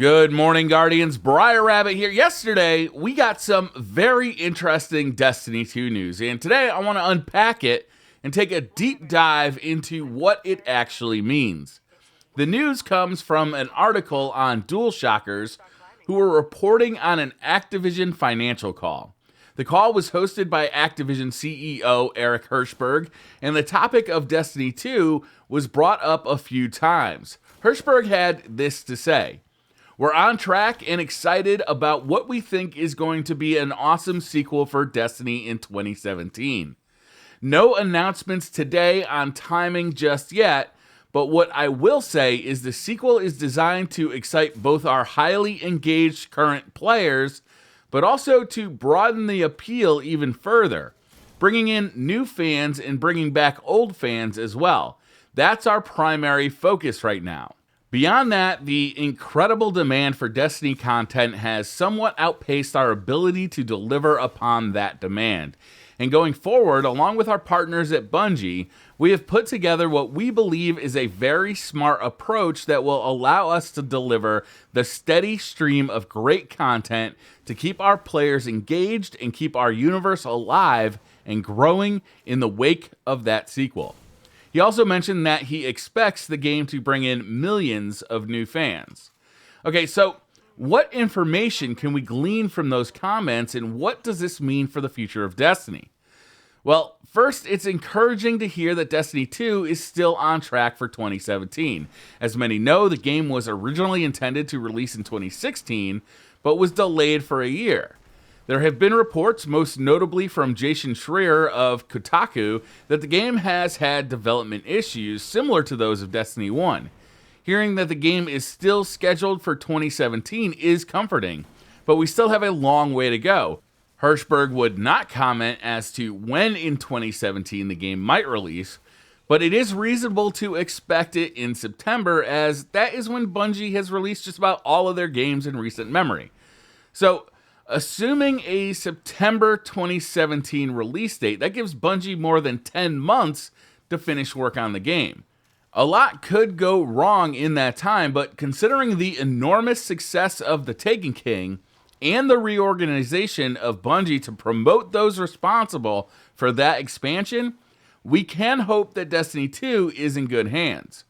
Good morning, Guardians. Briar Rabbit here. Yesterday, we got some very interesting Destiny 2 news, and today I want to unpack it and take a deep dive into what it actually means. The news comes from an article on DualShockers, who were reporting on an Activision financial call. The call was hosted by Activision CEO Eric Hirshberg, and the topic of Destiny 2 was brought up a few times. Hirshberg had this to say: "We're on track and excited about what we think is going to be an awesome sequel for Destiny in 2017. No announcements today on timing just yet, but what I will say is the sequel is designed to excite both our highly engaged current players, but also to broaden the appeal even further, bringing in new fans and bringing back old fans as well. That's our primary focus right now." Beyond that, the incredible demand for Destiny content has somewhat outpaced our ability to deliver upon that demand. And going forward, along with our partners at Bungie, we have put together what we believe is a very smart approach that will allow us to deliver the steady stream of great content to keep our players engaged and keep our universe alive and growing in the wake of that sequel. He also mentioned that he expects the game to bring in millions of new fans. Okay, so what information can we glean from those comments, and what does this mean for the future of Destiny? Well, first, it's encouraging to hear that Destiny 2 is still on track for 2017. As many know, the game was originally intended to release in 2016, but was delayed for a year. There have been reports, most notably from Jason Schreier of Kotaku, that the game has had development issues similar to those of Destiny 1. Hearing that the game is still scheduled for 2017 is comforting, but we still have a long way to go. Hirshberg would not comment as to when in 2017 the game might release, but it is reasonable to expect it in September, as that is when Bungie has released just about all of their games in recent memory. So, assuming a September 2017 release date, that gives Bungie more than 10 months to finish work on the game. A lot could go wrong in that time, but considering the enormous success of The Taken King and the reorganization of Bungie to promote those responsible for that expansion, we can hope that Destiny 2 is in good hands.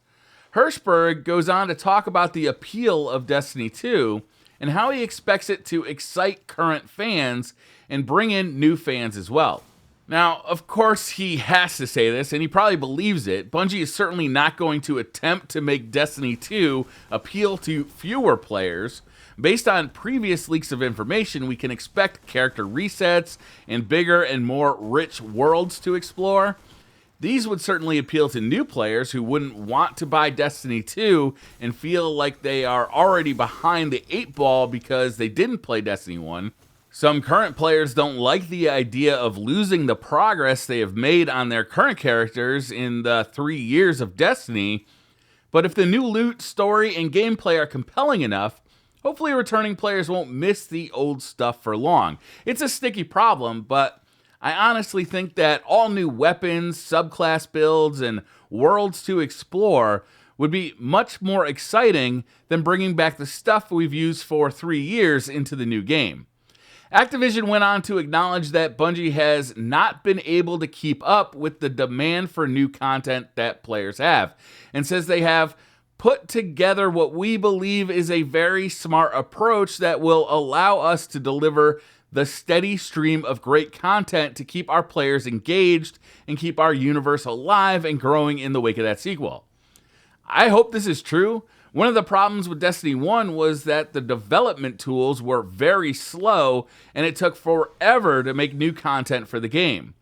Hirshberg goes on to talk about the appeal of Destiny 2 and how he expects it to excite current fans and bring in new fans as well. Now, of course, he has to say this, and he probably believes it. Bungie is certainly not going to attempt to make Destiny 2 appeal to fewer players. Based on previous leaks of information, we can expect character resets and bigger and more rich worlds to explore. These would certainly appeal to new players who wouldn't want to buy Destiny 2 and feel like they are already behind the 8 ball because they didn't play Destiny 1. Some current players don't like the idea of losing the progress they have made on their current characters in the 3 years of Destiny, but if the new loot, story, and gameplay are compelling enough, hopefully returning players won't miss the old stuff for long. It's a sticky problem, but I honestly think that all new weapons, subclass builds, and worlds to explore would be much more exciting than bringing back the stuff we've used for 3 years into the new game. Activision went on to acknowledge that Bungie has not been able to keep up with the demand for new content that players have, and says they have put together what we believe is a very smart approach that will allow us to deliver the steady stream of great content to keep our players engaged and keep our universe alive and growing in the wake of that sequel. I hope this is true. One of the problems with Destiny 1 was that the development tools were very slow and it took forever to make new content for the game.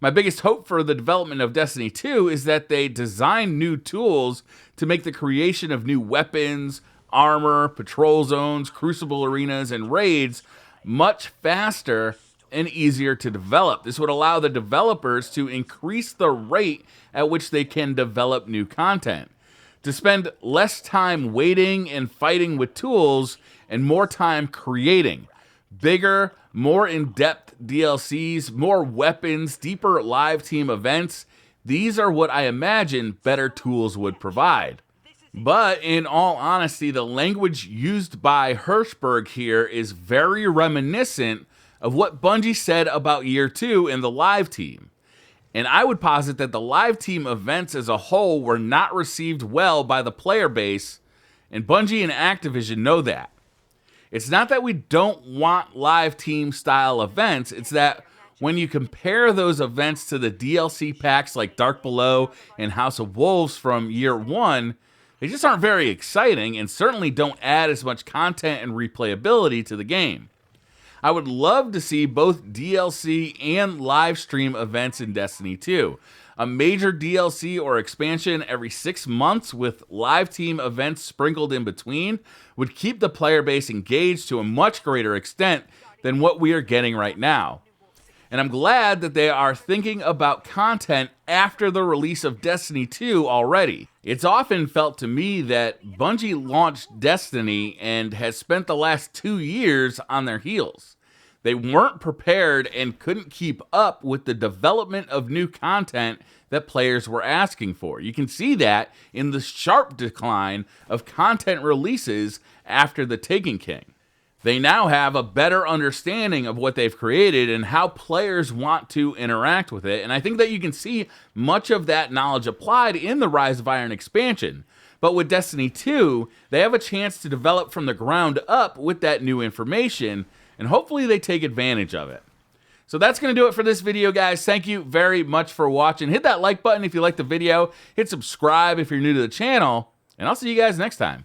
My biggest hope for the development of Destiny 2 is that they design new tools to make the creation of new weapons, armor, patrol zones, Crucible arenas, and raids much faster and easier to develop. This would allow the developers to increase the rate at which they can develop new content, to spend less time waiting and fighting with tools and more time creating bigger, more in-depth DLCs, more weapons, deeper live team events. These are what I imagine better tools would provide. But in all honesty, the language used by Hirschberg here is very reminiscent of what Bungie said about Year 2 in the live team. And I would posit that the live team events as a whole were not received well by the player base, and Bungie and Activision know that. It's not that we don't want live team style events, it's that when you compare those events to the DLC packs like Dark Below and House of Wolves from Year 1, they just aren't very exciting and certainly don't add as much content and replayability to the game. I would love to see both DLC and live stream events in Destiny 2. A major DLC or expansion every 6 months with live team events sprinkled in between would keep the player base engaged to a much greater extent than what we are getting right now. And I'm glad that they are thinking about content after the release of Destiny 2 already. It's often felt to me that Bungie launched Destiny and has spent the last 2 years on their heels. They weren't prepared and couldn't keep up with the development of new content that players were asking for. You can see that in the sharp decline of content releases after the Taken King. They now have a better understanding of what they've created and how players want to interact with it, and I think that you can see much of that knowledge applied in the Rise of Iron expansion. But with Destiny 2, they have a chance to develop from the ground up with that new information, and hopefully they take advantage of it. So that's going to do it for this video, guys. Thank you very much for watching. Hit that like button if you liked the video. Hit subscribe if you're new to the channel, and I'll see you guys next time.